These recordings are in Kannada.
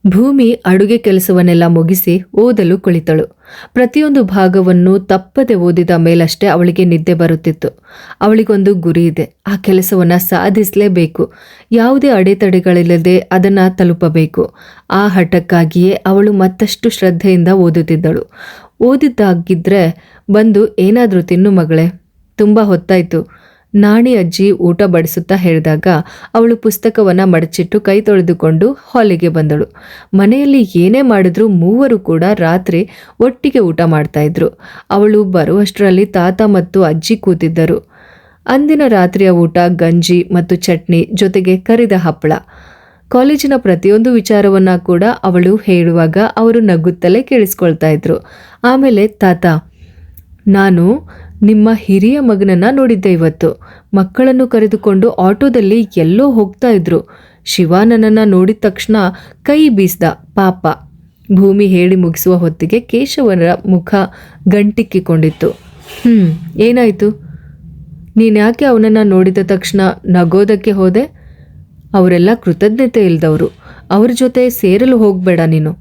ಭೂಮಿ ಅಡುಗೆ ಕೆಲಸವನ್ನೆಲ್ಲ ಮುಗಿಸಿ ಓದಲು ಕುಳಿತಳು. ಪ್ರತಿಯೊಂದು ಭಾಗವನ್ನು ತಪ್ಪದೆ ಓದಿದ ಮೇಲಷ್ಟೇ ಅವಳಿಗೆ ನಿದ್ದೆ ಬರುತ್ತಿತ್ತು. ಅವಳಿಗೊಂದು ಗುರಿ ಇದೆ, ಆ ಕೆಲಸವನ್ನ ಸಾಧಿಸಲೇಬೇಕು. ಯಾವುದೇ ಅಡೆತಡೆಗಳಿಲ್ಲದೆ ಅದನ್ನ ತಲುಪಬೇಕು. ಆ ಹಠಕ್ಕಾಗಿಯೇ ಅವಳು ಮತ್ತಷ್ಟು ಶ್ರದ್ಧೆಯಿಂದ ಓದುತ್ತಿದ್ದಳು. ಓದಿದ್ದಾಗಿದ್ರೆ ಬಂದು ಏನಾದರೂ ತಿನ್ನು ಮಗಳೇ, ತುಂಬ ಹೊತ್ತಾಯ್ತು, ನಾಣಿ ಅಜ್ಜಿ ಊಟ ಬಡಿಸುತ್ತಾ ಹೇಳಿದಾಗ ಅವಳು ಪುಸ್ತಕವನ್ನ ಮಡಚಿಟ್ಟು ಕೈ ತೊಳೆದುಕೊಂಡು ಹಾಲಿಗೆ ಬಂದಳು. ಮನೆಯಲ್ಲಿ ಏನೇ ಮಾಡಿದ್ರೂ ಮೂವರು ಕೂಡ ರಾತ್ರಿ ಒಟ್ಟಿಗೆ ಊಟ ಮಾಡ್ತಾ ಇದ್ರು. ಅವಳು ಬರುವಷ್ಟರಲ್ಲಿ ತಾತ ಮತ್ತು ಅಜ್ಜಿ ಕೂತಿದ್ದರು. ಅಂದಿನ ರಾತ್ರಿಯ ಊಟ ಗಂಜಿ ಮತ್ತು ಚಟ್ನಿ ಜೊತೆಗೆ ಕರಿದ ಹಪ್ಪಳ. ಕಾಲೇಜಿನ ಪ್ರತಿಯೊಂದು ವಿಚಾರವನ್ನ ಕೂಡ ಅವಳು ಹೇಳುವಾಗ ಅವರು ನಗುತ್ತಲೇ ಕೇಳಿಸ್ಕೊಳ್ತಾ ಇದ್ರು. ಆಮೇಲೆ ತಾತ, ನಾನು ನಿಮ್ಮ ಹಿರಿಯ ಮಗನನ್ನ ನೋಡಿದ್ದೆ ಇವತ್ತು. ಮಕ್ಕಳನ್ನು ಕರೆದುಕೊಂಡು ಆಟೋದಲ್ಲಿ ಎಲ್ಲೋ ಹೋಗ್ತಾ ಇದ್ರು. ಶಿವ ನನ್ನನ್ನ ನೋಡಿದ ತಕ್ಷಣ ಕೈ ಬೀಸ್ದ ಪಾಪ. ಭೂಮಿ ಹೇಳಿ ಮುಗಿಸುವ ಹೊತ್ತಿಗೆ ಕೇಶವರ ಮುಖ ಗಂಟಿಕ್ಕಿಕೊಂಡಿತ್ತು. ಏನಾಯ್ತು? ನೀನ್ಯಾಕೆ ಅವನನ್ನ ನೋಡಿದ ತಕ್ಷಣ ನಗೋದಕ್ಕೆ ಹೋದೆ? ಅವರೆಲ್ಲ ಕೃತಜ್ಞತೆ ಇಲ್ದವರು, ಅವ್ರ ಜೊತೆ ಸೇರಲು ಹೋಗ್ಬೇಡ ನೀನು.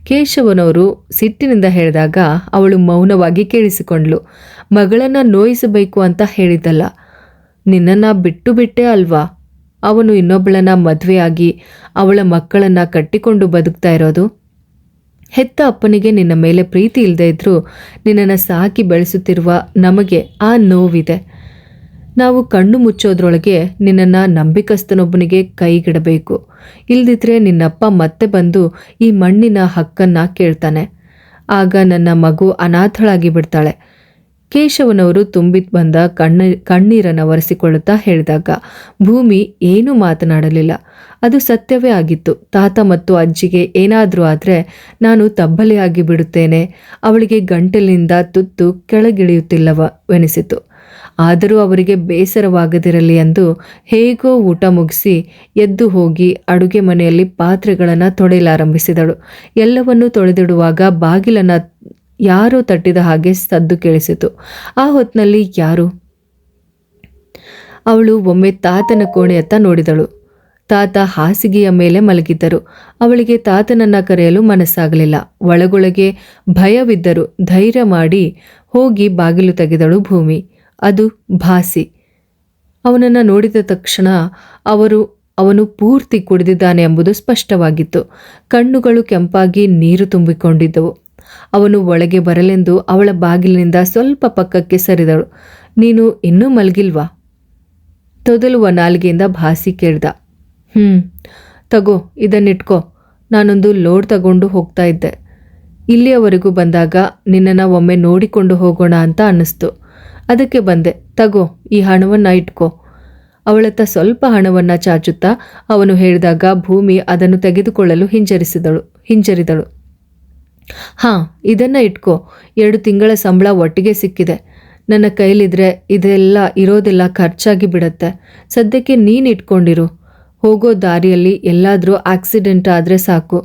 ಕೇಶವನವರು ಸಿಟ್ಟಿನಿಂದ ಹೇಳಿದಾಗ ಅವಳು ಮೌನವಾಗಿ ಕೇಳಿಸಿಕೊಂಡ್ಳು. ಮಗಳನ್ನ ನೋಯಿಸಬೇಕು ಅಂತ ಹೇಳಿದಲ್ಲ, ನಿನ್ನನ್ನ ಬಿಟ್ಟು ಬಿಟ್ಟೆ ಅಲ್ವಾ ಅವನು ಇನ್ನೊಬ್ಬಳನ್ನ ಮದುವೆಯಾಗಿ ಅವಳ ಮಕ್ಕಳನ್ನ ಕಟ್ಟಿಕೊಂಡು ಬದುಕ್ತಾ ಇರೋದು. ಹೆತ್ತ ಅಪ್ಪನಿಗೆ ನಿನ್ನ ಮೇಲೆ ಪ್ರೀತಿ ಇಲ್ಲದೆ ಇದ್ರೂ ನಿನ್ನನ್ನು ಸಾಕಿ ಬೆಳೆಸುತ್ತಿರುವ ನಮಗೆ ಆ ನೋವಿದೆ. ನಾವು ಕಣ್ಣು ಮುಚ್ಚೋದ್ರೊಳಗೆ ನಿನ್ನನ್ನು ನಂಬಿಕಸ್ಥನೊಬ್ಬನಿಗೆ ಕೈಗಿಡಬೇಕು. ಇಲ್ದಿದ್ರೆ ನಿನ್ನಪ್ಪ ಮತ್ತೆ ಬಂದು ಈ ಮಣ್ಣಿನ ಹಕ್ಕನ್ನ ಕೇಳ್ತಾನೆ. ಆಗ ನನ್ನ ಮಗು ಅನಾಥಳಾಗಿ ಬಿಡ್ತಾಳೆ. ಕೇಶವನವರು ತುಂಬಿತ್ ಬಂದ ಕಣ್ಣೀರನ್ನು ಒರೆಸಿಕೊಳ್ಳುತ್ತಾ ಹೇಳಿದಾಗ ಭೂಮಿ ಏನೂ ಮಾತನಾಡಲಿಲ್ಲ. ಅದು ಸತ್ಯವೇ ಆಗಿತ್ತು. ತಾತ ಮತ್ತು ಅಜ್ಜಿಗೆ ಏನಾದರೂ ಆದರೆ ನಾನು ತಬ್ಬಲಿಯಾಗಿ ಬಿಡುತ್ತೇನೆ. ಅವಳಿಗೆ ಗಂಟಲಿನಿಂದ ತುತ್ತು ಕೆಳಗಿಳಿಯುತ್ತಿಲ್ಲವೆನಿಸಿತು. ಆದರೂ ಅವರಿಗೆ ಬೇಸರವಾಗದಿರಲಿ ಎಂದು ಹೇಗೋ ಊಟ ಮುಗಿಸಿ ಎದ್ದು ಹೋಗಿ ಅಡುಗೆ ಮನೆಯಲ್ಲಿ ಪಾತ್ರೆಗಳನ್ನು ತೊಳೆಯಲಾರಂಭಿಸಿದಳು. ಎಲ್ಲವನ್ನೂ ತೊಳೆದಿಡುವಾಗ ಬಾಗಿಲನ್ನು ಯಾರೋ ತಟ್ಟಿದ ಹಾಗೆ ಸದ್ದು ಕೇಳಿಸಿತು. ಆ ಹೊತ್ತಿನಲ್ಲಿ ಯಾರು? ಅವಳು ಒಮ್ಮೆ ತಾತನ ಕೋಣೆಯತ್ತ ನೋಡಿದಳು. ತಾತ ಹಾಸಿಗೆಯ ಮೇಲೆ ಮಲಗಿದ್ದರು. ಅವಳಿಗೆ ತಾತನನ್ನ ಕರೆಯಲು ಮನಸ್ಸಾಗಲಿಲ್ಲ. ಒಳಗೊಳಗೆ ಭಯವಿದ್ದರು. ಧೈರ್ಯ ಮಾಡಿ ಹೋಗಿ ಬಾಗಿಲು ತೆಗೆದಳು ಭೂಮಿ. ಅದು ಭಾಸಿ. ಅವನನ್ನು ನೋಡಿದ ತಕ್ಷಣ ಅವನು ಪೂರ್ತಿ ಕುಡಿದಿದ್ದಾನೆ ಎಂಬುದು ಸ್ಪಷ್ಟವಾಗಿತ್ತು. ಕಣ್ಣುಗಳು ಕೆಂಪಾಗಿ ನೀರು ತುಂಬಿಕೊಂಡಿದ್ದವು. ಅವನು ಒಳಗೆ ಬರಲೆಂದು ಅವಳ ಬಾಗಿಲಿನಿಂದ ಸ್ವಲ್ಪ ಪಕ್ಕಕ್ಕೆ ಸರಿದಳು. ನೀನು ಇನ್ನೂ ಮಲಗಿಲ್ವಾ? ತೊದಲುವ ನಾಲಿಗೆಯಿಂದ ಭಾಸಿ ಕೇಳ್ದ. ತಗೋ, ಇದನ್ನಿಟ್ಕೋ. ನಾನೊಂದು ಲೋಡ್ ತಗೊಂಡು ಹೋಗ್ತಾ ಇದ್ದೆ. ಇಲ್ಲಿಯವರೆಗೂ ಬಂದಾಗ ನಿನ್ನನ್ನು ಒಮ್ಮೆ ನೋಡಿಕೊಂಡು ಹೋಗೋಣ ಅಂತ ಅನ್ನಿಸ್ತು. ಅದಕ್ಕೆ ಬಂದೆ. ತಗೋ, ಈ ಹಣವನ್ನು ಇಟ್ಕೋ. ಅವಳತ್ತ ಸ್ವಲ್ಪ ಹಣವನ್ನು ಚಾಚುತ್ತಾ ಅವನು ಹೇಳಿದಾಗ ಭೂಮಿ ಅದನ್ನು ತೆಗೆದುಕೊಳ್ಳಲು ಹಿಂಜರಿದಳು. ಇದನ್ನ ಇಟ್ಕೋ. 2 ತಿಂಗಳ ಸಂಬಳ ಒಟ್ಟಿಗೆ ಸಿಕ್ಕಿದೆ. ನನ್ನ ಕೈಲಿದ್ರೆ ಇದೆಲ್ಲ ಇರೋದೆಲ್ಲ ಖರ್ಚಾಗಿ ಬಿಡತ್ತೆ. ಸದ್ಯಕ್ಕೆ ನೀನು ಇಟ್ಕೊಂಡಿರು. ಹೋಗೋ ದಾರಿಯಲ್ಲಿ ಎಲ್ಲಾದರೂ ಆಕ್ಸಿಡೆಂಟ್ ಆದರೆ ಸಾಕು.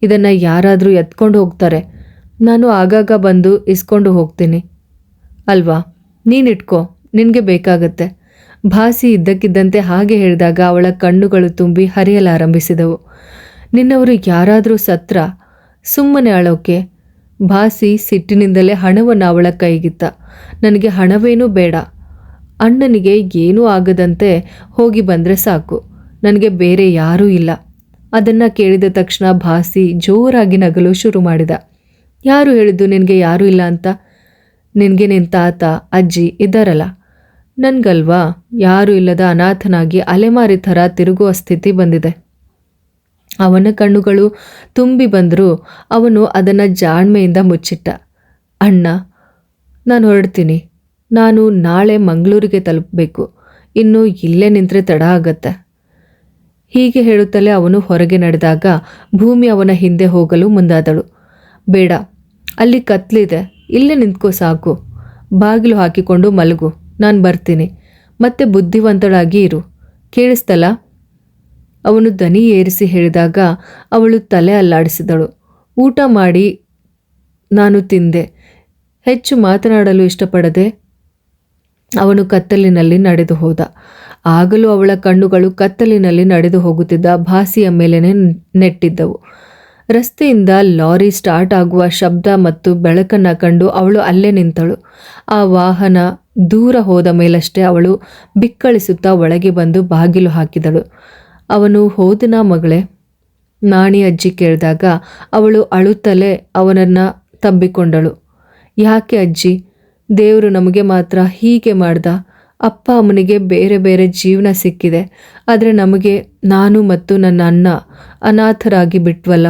ಇದನ್ನು ಯಾರಾದರೂ ಎತ್ಕೊಂಡು ಹೋಗ್ತಾರೆ. ನಾನು ಆಗಾಗ ಬಂದು ಇಸ್ಕೊಂಡು ಹೋಗ್ತೀನಿ ಅಲ್ವಾ? ನೀನಿಟ್ಕೋ, ನಿನಗೆ ಬೇಕಾಗತ್ತೆ. ಭಾಸಿ ಇದ್ದಕ್ಕಿದ್ದಂತೆ ಹಾಗೆ ಹೇಳಿದಾಗ ಅವಳ ಕಣ್ಣುಗಳು ತುಂಬಿ ಹರಿಯಲಾರಂಭಿಸಿದವು. ನಿನ್ನವರು ಯಾರಾದರೂ ಸತ್ರ ಸುಮ್ಮನೆ ಅಳೋಕೆ? ಭಾಸಿ ಸಿಟ್ಟಿನಿಂದಲೇ ಹಣವನ್ನು ಅವಳ ಕೈಗಿತ್ತ. ನನಗೆ ಹಣವೇನೂ ಬೇಡ. ಅಣ್ಣನಿಗೆ ಏನೂ ಆಗದಂತೆ ಹೋಗಿ ಬಂದರೆ ಸಾಕು. ನನಗೆ ಬೇರೆ ಯಾರೂ ಇಲ್ಲ. ಅದನ್ನು ಕೇಳಿದ ತಕ್ಷಣ ಭಾಸಿ ಜೋರಾಗಿ ನಗಲು ಶುರು ಮಾಡಿದ. ಯಾರು ಹೇಳಿದ್ದು ನಿನಗೆ ಯಾರೂ ಇಲ್ಲ ಅಂತ? ನಿನಗೆ ನಿನ್ನ ತಾತ ಅಜ್ಜಿ ಇದ್ದಾರಲ್ಲ. ನನ್ಗಲ್ವಾ ಯಾರೂ ಇಲ್ಲದ ಅನಾಥನಾಗಿ ಅಲೆಮಾರಿ ಥರ ತಿರುಗುವ ಸ್ಥಿತಿ ಬಂದಿದೆ. ಅವನ ಕಣ್ಣುಗಳು ತುಂಬಿ ಬಂದರೂ ಅವನು ಅದನ್ನು ಜಾಣ್ಮೆಯಿಂದ ಮುಚ್ಚಿಟ್ಟ. ಅಣ್ಣ, ನಾನು ಹೊರಡ್ತೀನಿ. ನಾನು ನಾಳೆ ಮಂಗಳೂರಿಗೆ ತಲುಪಬೇಕು. ಇನ್ನು ಇಲ್ಲೇ ನಿಂತರೆ ತಡ ಆಗತ್ತೆ. ಹೀಗೆ ಹೇಳುತ್ತಲೇ ಅವನು ಹೊರಗೆ ನಡೆದಾಗ ಭೂಮಿ ಅವನ ಹಿಂದೆ ಹೋಗಲು ಮುಂದಾದಳು. ಬೇಡ, ಅಲ್ಲಿ ಕತ್ಲಿದೆ, ಇಲ್ಲೇ ನಿಂತ್ಕೋ ಸಾಕು. ಬಾಗಿಲು ಹಾಕಿಕೊಂಡು ಮಲಗು, ನಾನು ಬರ್ತೀನಿ. ಮತ್ತೆ ಬುದ್ಧಿವಂತಳಾಗಿ ಇರು. ಕೇಳಿಸ್ತಲ್ಲ? ಅವನು ದನಿ ಏರಿಸಿ ಹೇಳಿದಾಗ ಅವಳು ತಲೆ ಅಲ್ಲಾಡಿಸಿದಳು. ಊಟ ಮಾಡಿ ನಾನು ತಿಂದೆ. ಹೆಚ್ಚು ಮಾತನಾಡಲು ಇಷ್ಟಪಡದೆ ಅವನು ಕತ್ತಲಿನಲ್ಲಿ ನಡೆದು ಹೋದ. ಆಗಲೂ ಅವಳ ಕಣ್ಣುಗಳು ಕತ್ತಲಿನಲ್ಲಿ ನಡೆದು ಹೋಗುತ್ತಿದ್ದ ಭಾಸಿಯ ಮೇಲೇನೆ ನೆಟ್ಟಿದ್ದವು. ರಸ್ತೆಯಿಂದ ಲಾರಿ ಸ್ಟಾರ್ಟ್ ಆಗುವ ಶಬ್ದ ಮತ್ತು ಬೆಳಕನ್ನು ಕಂಡು ಅವಳು ಅಲ್ಲೇ ನಿಂತಳು. ಆ ವಾಹನ ದೂರ ಹೋದ ಮೇಲಷ್ಟೇ ಅವಳು ಬಿಕ್ಕಳಿಸುತ್ತಾ ಒಳಗೆ ಬಂದು ಬಾಗಿಲು ಹಾಕಿದಳು. ಅವನು ಹೋದನಾ ಮಗಳೇ? ನಾಣಿ ಅಜ್ಜಿ ಕೇಳಿದಾಗ ಅವಳು ಅಳುತ್ತಲೇ ಅವನನ್ನು ತಬ್ಬಿಕೊಂಡಳು. ಯಾಕೆ ಅಜ್ಜಿ? ದೇವರು ನಮಗೆ ಮಾತ್ರ ಹೀಗೆ ಮಾಡ್ದ. ಅಪ್ಪ ಅಮ್ಮನಿಗೆ ಬೇರೆ ಬೇರೆ ಜೀವನ ಸಿಕ್ಕಿದೆ, ಆದರೆ ನಮಗೆ, ನಾನು ಮತ್ತು ನನ್ನ ಅಣ್ಣ ಅನಾಥರಾಗಿ ಬಿಟ್ವಲ್ಲ.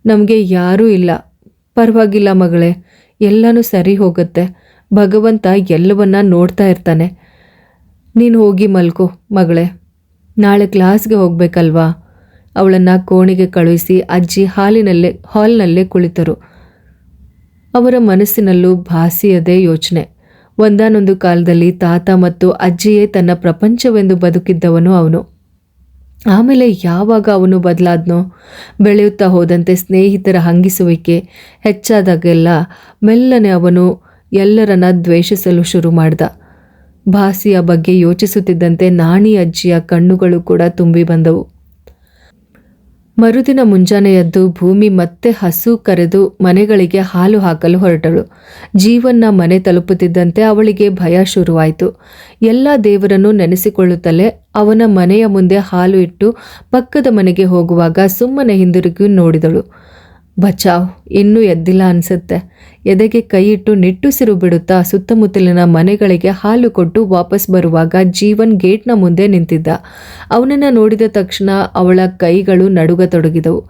ನಮಗೆ ಯಾರೂ ಇಲ್ಲ. ಪರವಾಗಿಲ್ಲ ಮಗಳೇ, ಎಲ್ಲನೂ ಸರಿ ಹೋಗುತ್ತೆ. ಭಗವಂತ ಎಲ್ಲವನ್ನ ನೋಡ್ತಾ ಇರ್ತಾನೆ. ನೀನು ಹೋಗಿ ಮಲ್ಕೋ ಮಗಳೇ, ನಾಳೆ ಕ್ಲಾಸ್ಗೆ ಹೋಗ್ಬೇಕಲ್ವಾ? ಅವಳನ್ನು ಕೋಣೆಗೆ ಕಳುಹಿಸಿ ಅಜ್ಜಿ ಹಾಲ್ನಲ್ಲೇ ಕುಳಿತರು. ಅವರ ಮನಸ್ಸಿನಲ್ಲೂ ಭಾಸಿಯದೇ ಯೋಚನೆ. ಒಂದಾನೊಂದು ಕಾಲದಲ್ಲಿ ತಾತ ಮತ್ತು ಅಜ್ಜಿಯೇ ತನ್ನ ಪ್ರಪಂಚವೆಂದು ಬದುಕಿದ್ದವನು ಅವನು. ಆಮೇಲೆ ಯಾವಾಗ ಅವನು ಬದಲಾದ್ನೋ, ಬೆಳೆಯುತ್ತಾ ಹೋದಂತೆ ಸ್ನೇಹಿತರ ಹಂಗಿಸುವಿಕೆ ಹೆಚ್ಚಾದಾಗೆಲ್ಲ ಮೆಲ್ಲನೆ ಅವನು ಎಲ್ಲರನ್ನ ದ್ವೇಷಿಸಲು ಶುರು ಮಾಡ್ದ. ಭಾಸಿಯ ಬಗ್ಗೆ ಯೋಚಿಸುತ್ತಿದ್ದಂತೆ ನಾಣಿ ಅಜ್ಜಿಯ ಕಣ್ಣುಗಳು ಕೂಡ ತುಂಬಿ ಬಂದವು. ಮರುದಿನ ಮುಂಜಾನೆ ಎದ್ದು ಭೂಮಿ ಮತ್ತೆ ಹಸು ಕರೆದು ಮನೆಗಳಿಗೆ ಹಾಲು ಹಾಕಲು ಹೊರಟಳು. ಜೀವನ್ನ ಮನೆ ತಲುಪುತ್ತಿದ್ದಂತೆ ಅವಳಿಗೆ ಭಯ ಶುರುವಾಯಿತು. ಎಲ್ಲ ದೇವರನ್ನು ನೆನೆಸಿಕೊಳ್ಳುತ್ತಲೇ ಅವನ ಮನೆಯ ಮುಂದೆ ಹಾಲು ಇಟ್ಟು ಪಕ್ಕದ ಮನೆಗೆ ಹೋಗುವಾಗ ಸುಮ್ಮನೆ ಹಿಂದಿರುಗಿ ನೋಡಿದಳು. ಬಚಾವ್, ಇನ್ನೂ ಎದ್ದಿಲ್ಲ ಅನ್ಸುತ್ತೆ. ಎದೆಗೆ ಕೈಯಿಟ್ಟು ನಿಟ್ಟುಸಿರು ಬಿಡುತ್ತಾ ಸುತ್ತಮುತ್ತಲಿನ ಮನೆಗಳಿಗೆ ಹಾಲು ಕೊಟ್ಟು ವಾಪಸ್ ಬರುವಾಗ ಜೀವನ್ ಗೇಟ್ನ ಮುಂದೆ ನಿಂತಿದ್ದ. ಅವನನ್ನು ನೋಡಿದ ತಕ್ಷಣ ಅವಳ ಕೈಗಳು ನಡುಗತೊಡಗಿದವು.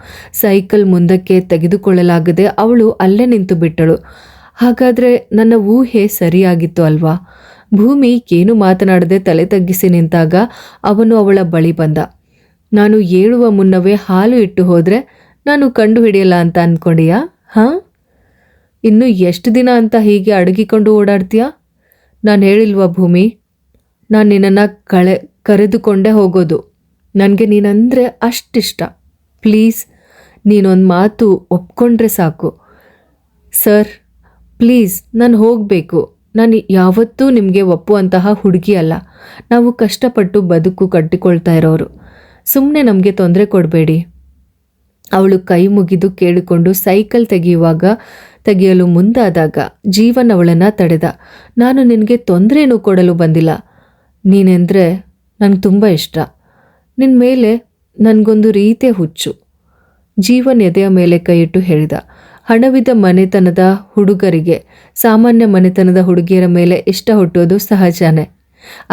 ಸೈಕಲ್ ಮುಂದಕ್ಕೆ ತೆಗೆದುಕೊಳ್ಳಲಾಗದೆ ಅವಳು ಅಲ್ಲೇ ನಿಂತು ಬಿಟ್ಟಳು. ಹಾಗಾದರೆ ನನ್ನ ಊಹೆ ಸರಿಯಾಗಿತ್ತು ಅಲ್ವಾ? ಭೂಮಿ ಏನು ಮಾತನಾಡದೆ ತಲೆ ತಗ್ಗಿಸಿ ನಿಂತಾಗ ಅವನು ಅವಳ ಬಳಿ ಬಂದ. ನಾನು ಏಳುವ ಮುನ್ನವೇ ಹಾಲು ಇಟ್ಟು ಹೋದರೆ ನಾನು ಕಂಡು ಹಿಡಿಯಲ್ಲ ಅಂತ ಅಂದ್ಕೊಂಡಿಯಾ? ಹಾಂ, ಇನ್ನು ಎಷ್ಟು ದಿನ ಅಂತ ಹೀಗೆ ಅಡಗಿಕೊಂಡು ಓಡಾಡ್ತೀಯಾ? ನಾನು ಹೇಳಿಲ್ವಾ ಭೂಮಿ, ನಾನು ನಿನ್ನನ್ನು ಕರೆದುಕೊಂಡೇ ಹೋಗೋದು. ನನಗೆ ನೀನಂದರೆ ಅಷ್ಟಿಷ್ಟ. ಪ್ಲೀಸ್, ನೀನೊಂದು ಮಾತು ಒಪ್ಕೊಂಡ್ರೆ ಸಾಕು. ಸರ್ ಪ್ಲೀಸ್, ನಾನು ಹೋಗಬೇಕು. ನಾನು ಯಾವತ್ತೂ ನಿಮಗೆ ಒಪ್ಪುವಂತಹ ಹುಡುಗಿ ಅಲ್ಲ. ನಾವು ಕಷ್ಟಪಟ್ಟು ಬದುಕು ಕಟ್ಟಿಕೊಳ್ತಾ ಇರೋರು. ಸುಮ್ಮನೆ ನಮಗೆ ತೊಂದರೆ ಕೊಡಬೇಡಿ. ಅವಳು ಕೈ ಮುಗಿದು ಕೇಳಿಕೊಂಡು ಸೈಕಲ್ ತೆಗೆಯಲು ಮುಂದಾದಾಗ ಜೀವನ್ ಅವಳನ್ನು ತಡೆದ. ನಾನು ನಿನಗೆ ತೊಂದರೆನೂ ಕೊಡಲು ಬಂದಿಲ್ಲ. ನೀನೆಂದರೆ ನನಗೆ ತುಂಬ ಇಷ್ಟ. ನಿನ್ನ ಮೇಲೆ ನನಗೊಂದು ರೀತಿಯ ಹುಚ್ಚು. ಜೀವನ್ ಎದೆಯ ಮೇಲೆ ಕೈಯಿಟ್ಟು ಹೇಳಿದ. ಹಣವಿದ್ದ ಮನೆತನದ ಹುಡುಗರಿಗೆ ಸಾಮಾನ್ಯ ಮನೆತನದ ಹುಡುಗಿಯರ ಮೇಲೆ ಇಷ್ಟ ಹುಟ್ಟೋದು ಸಹಜನೇ.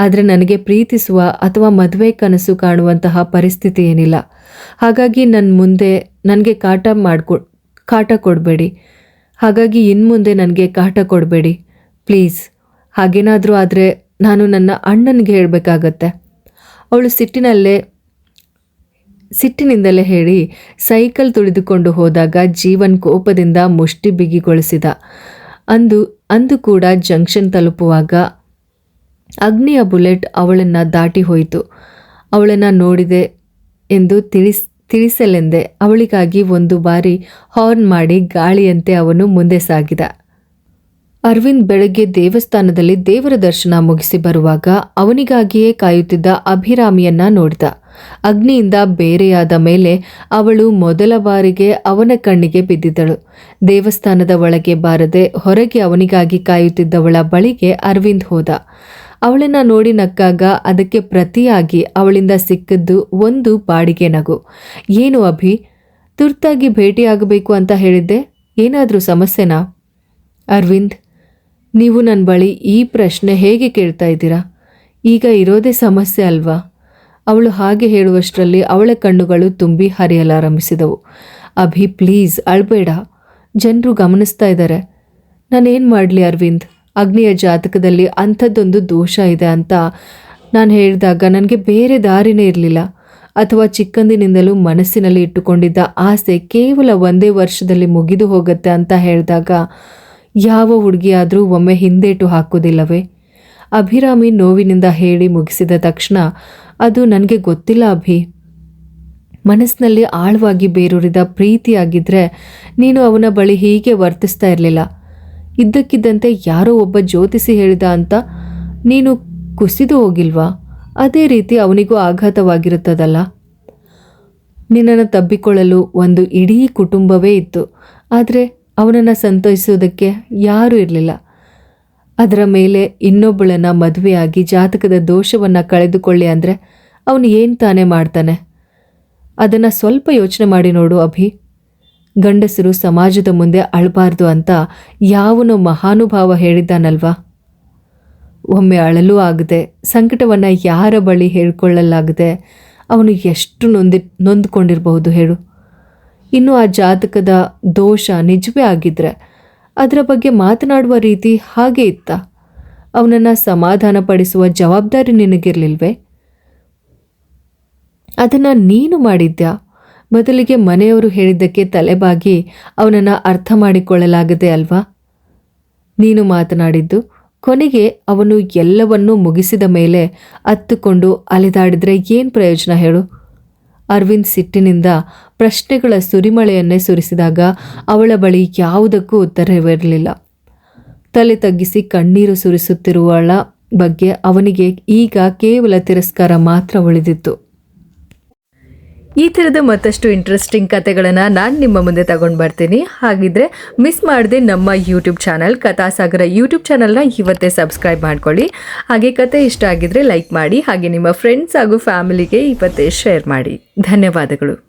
ಆದರೆ ನನಗೆ ಪ್ರೀತಿಸುವ ಅಥವಾ ಮದುವೆ ಕನಸು ಕಾಣುವಂತಹ ಪರಿಸ್ಥಿತಿ ಏನಿಲ್ಲ. ಹಾಗಾಗಿ ನನ್ನ ಮುಂದೆ ನನಗೆ ಕಾಟ ಕೊಡಬೇಡಿ. ಹಾಗಾಗಿ ಇನ್ಮುಂದೆ ನನಗೆ ಕಾಟ ಕೊಡಬೇಡಿ ಪ್ಲೀಸ್. ಹಾಗೇನಾದರೂ ಆದರೆ ನಾನು ನನ್ನ ಅಣ್ಣನಿಗೆ ಹೇಳಬೇಕಾಗತ್ತೆ. ಅವಳು ಸಿಟ್ಟಿನಿಂದಲೇ ಹೇಳಿ ಸೈಕಲ್ ತುಳಿದುಕೊಂಡು ಹೋದಾಗ ಜೀವನ್ ಕೋಪದಿಂದ ಮುಷ್ಟಿ ಬಿಗಿಗೊಳಿಸಿದ. ಅಂದು ಕೂಡ ಜಂಕ್ಷನ್ ತಲುಪುವಾಗ ಅಗ್ನಿಯ ಬುಲೆಟ್ ಅವಳನ್ನು ದಾಟಿ ಹೋಯಿತು. ಅವಳನ್ನು ನೋಡಿದೆ ಎಂದು ತಿಳಿಸಲೆಂದೇ ಅವಳಿಗಾಗಿ ಒಂದು ಬಾರಿ ಹಾರ್ನ್ ಮಾಡಿ ಗಾಳಿಯಂತೆ ಅವನು ಮುಂದೆ ಸಾಗಿದ. ಅರವಿಂದ್ ಬೆಳಗ್ಗೆ ದೇವಸ್ಥಾನದಲ್ಲಿ ದೇವರ ದರ್ಶನ ಮುಗಿಸಿ ಬರುವಾಗ ಅವನಿಗಾಗಿಯೇ ಕಾಯುತ್ತಿದ್ದ ಅಭಿರಾಮಿಯನ್ನ ನೋಡಿದ. ಅಗ್ನಿಯಿಂದ ಬೇರೆಯಾದ ಮೇಲೆ ಅವಳು ಮೊದಲ ಬಾರಿಗೆ ಅವನ ಕಣ್ಣಿಗೆ ಬಿದ್ದಿದ್ದಳು. ದೇವಸ್ಥಾನದ ಒಳಗೆ ಬಾರದೆ ಹೊರಗೆ ಅವನಿಗಾಗಿ ಕಾಯುತ್ತಿದ್ದವಳ ಬಳಿಗೆ ಅರವಿಂದ್ ಹೋದ. ಅವಳನ್ನು ನೋಡಿ ನಕ್ಕಾಗ ಅದಕ್ಕೆ ಪ್ರತಿಯಾಗಿ ಅವಳಿಂದ ಸಿಕ್ಕಿದ್ದು ಒಂದು ಬಾಡಿಗೆ ನಗು. ಏನು ಅಭಿ, ತುರ್ತಾಗಿ ಭೇಟಿಯಾಗಬೇಕು ಅಂತ ಹೇಳಿದ್ದೆ, ಏನಾದರೂ ಸಮಸ್ಯೆನಾ? ಅರವಿಂದ್, ನೀವು ನನ್ನ ಬಳಿ ಈ ಪ್ರಶ್ನೆ ಹೇಗೆ ಕೇಳ್ತಾ ಇದ್ದೀರಾ? ಈಗ ಇರೋದೇ ಸಮಸ್ಯೆ ಅಲ್ವಾ? ಅವಳು ಹಾಗೆ ಹೇಳುವಷ್ಟರಲ್ಲಿ ಅವಳ ಕಣ್ಣುಗಳು ತುಂಬಿ ಹರಿಯಲಾರಂಭಿಸಿದವು. ಅಭಿ ಪ್ಲೀಸ್ ಅಳ್ಬೇಡ, ಜನರು ಗಮನಿಸ್ತಾ ಇದ್ದಾರೆ. ನಾನೇನು ಮಾಡಲಿ ಅರವಿಂದ್? ಅಗ್ನಿಯ ಜಾತಕದಲ್ಲಿ ಅಂಥದ್ದೊಂದು ದೋಷ ಇದೆ ಅಂತ ನಾನು ಹೇಳಿದಾಗ ನನಗೆ ಬೇರೆ ದಾರಿನೇ ಇರಲಿಲ್ಲ. ಅಥವಾ ಚಿಕ್ಕಂದಿನಿಂದಲೂ ಮನಸ್ಸಿನಲ್ಲಿ ಇಟ್ಟುಕೊಂಡಿದ್ದ ಆಸೆ ಕೇವಲ 1 ವರ್ಷದಲ್ಲಿ ಮುಗಿದು ಹೋಗುತ್ತೆ ಅಂತ ಹೇಳಿದಾಗ ಯಾವ ಹುಡುಗಿಯಾದರೂ ಒಮ್ಮೆ ಹಿಂದೇಟು ಹಾಕೋದಿಲ್ಲವೇ? ಅಭಿರಾಮಿ ನೋವಿನಿಂದ ಹೇಳಿ ಮುಗಿಸಿದ ತಕ್ಷಣ, ಅದು ನನಗೆ ಗೊತ್ತಿಲ್ಲ ಅಭಿ. ಮನಸ್ಸಿನಲ್ಲಿ ಆಳವಾಗಿ ಬೇರೂರಿದ ಪ್ರೀತಿಯಾಗಿದ್ದರೆ ನೀನು ಅವನ ಬಳಿ ಹೀಗೆ ವರ್ತಿಸ್ತಾ ಇರಲಿಲ್ಲ. ಇದ್ದಕ್ಕಿದ್ದಂತೆ ಯಾರೋ ಒಬ್ಬ ಜ್ಯೋತಿಷಿ ಹೇಳಿದ ಅಂತ ನೀನು ಕುಸಿದು ಹೋಗಿಲ್ವಾ? ಅದೇ ರೀತಿ ಅವನಿಗೂ ಆಘಾತವಾಗಿರುತ್ತದಲ್ಲ. ನಿನ್ನನ್ನು ತಬ್ಬಿಕೊಳ್ಳಲು ಒಂದು ಇಡೀ ಕುಟುಂಬವೇ ಇತ್ತು. ಆದರೆ ಅವನನ್ನು ಸಂತೈಸೋದಕ್ಕೆ ಯಾರೂ ಇರಲಿಲ್ಲ. ಅದರ ಮೇಲೆ ಇನ್ನೊಬ್ಬಳನ್ನು ಮದುವೆಯಾಗಿ ಜಾತಕದ ದೋಷವನ್ನು ಕಳೆದುಕೊಳ್ಳಿ ಅಂದರೆ ಅವನು ಏನು ತಾನೇ ಮಾಡ್ತಾನೆ? ಅದನ್ನು ಸ್ವಲ್ಪ ಯೋಚನೆ ಮಾಡಿ ನೋಡು ಅಭಿ. ಗಂಡಸರು ಸಮಾಜದ ಮುಂದೆ ಅಳಬಾರ್ದು ಅಂತ ಯಾವನೋ ಮಹಾನುಭಾವ ಹೇಳಿದ್ದಾನಲ್ವಾ? ಒಮ್ಮೆ ಅಳಲು ಆಗದೆ, ಸಂಕಟವನ್ನು ಯಾರ ಬಳಿ ಹೇಳ್ಕೊಳ್ಳಲಾಗದೆ ಅವನು ಎಷ್ಟು ನೊಂದ್ಕೊಂಡಿರಬಹುದು ಹೇಳು. ಇನ್ನು ಆ ಜಾತಕದ ದೋಷ ನಿಜವೇ ಆಗಿದ್ರೆ ಅದರ ಬಗ್ಗೆ ಮಾತನಾಡುವ ರೀತಿ ಹಾಗೆ ಇತ್ತ? ಅವನನ್ನು ಸಮಾಧಾನಪಡಿಸುವ ಜವಾಬ್ದಾರಿ ನಿನಗಿರಲಿಲ್ವೇ? ಅದನ್ನು ನೀನು ಮಾಡಿದ್ಯಾ? ಬದಲಿಗೆ ಮನೆಯವರು ಹೇಳಿದ್ದಕ್ಕೆ ತಲೆಬಾಗಿ ಅವನನ್ನು ಅರ್ಥ ಮಾಡಿಕೊಳ್ಳಲಾಗದೆ ಅಲ್ವಾ ನೀನು ಮಾತನಾಡಿದ್ದು? ಕೊನೆಗೆ ಅವನು ಎಲ್ಲವನ್ನೂ ಮುಗಿಸಿದ ಮೇಲೆ ಅತ್ತುಕೊಂಡು ಅಲೆದಾಡಿದ್ರೆ ಏನು ಪ್ರಯೋಜನ ಹೇಳು? ಅರವಿಂದ್ ಸಿಟ್ಟಿನಿಂದ ಪ್ರಶ್ನೆಗಳ ಸುರಿಮಳೆಯನ್ನೇ ಸುರಿಸಿದಾಗ ಅವಳ ಬಳಿ ಯಾವುದಕ್ಕೂ ಉತ್ತರವಿರಲಿಲ್ಲ. ತಲೆ ತಗ್ಗಿಸಿ ಕಣ್ಣೀರು ಸುರಿಸುತ್ತಿರುವಳ ಬಗ್ಗೆ ಅವನಿಗೆ ಈಗ ಕೇವಲ ತಿರಸ್ಕಾರ ಮಾತ್ರ ಉಳಿದಿತ್ತು. ಈ ಥರದ ಮತ್ತಷ್ಟು ಇಂಟ್ರೆಸ್ಟಿಂಗ್ ಕತೆಗಳನ್ನು ನಾನು ನಿಮ್ಮ ಮುಂದೆ ತಗೊಂಡು ಬರ್ತೀನಿ. ಹಾಗಿದ್ರೆ ಮಿಸ್ ಮಾಡದೆ ನಮ್ಮ ಯೂಟ್ಯೂಬ್ ಚಾನಲ್ ಕಥಾಸಾಗರ ಯೂಟ್ಯೂಬ್ ಚಾನಲ್ನ ಇವತ್ತೇ ಸಬ್ಸ್ಕ್ರೈಬ್ ಮಾಡ್ಕೊಳ್ಳಿ. ಹಾಗೆ ಕತೆ ಇಷ್ಟ ಆಗಿದ್ರೆ ಲೈಕ್ ಮಾಡಿ. ಹಾಗೆ ನಿಮ್ಮ ಫ್ರೆಂಡ್ಸ್ ಹಾಗೂ ಫ್ಯಾಮಿಲಿಗೆ ಇವತ್ತೇ ಶೇರ್ ಮಾಡಿ. ಧನ್ಯವಾದಗಳು.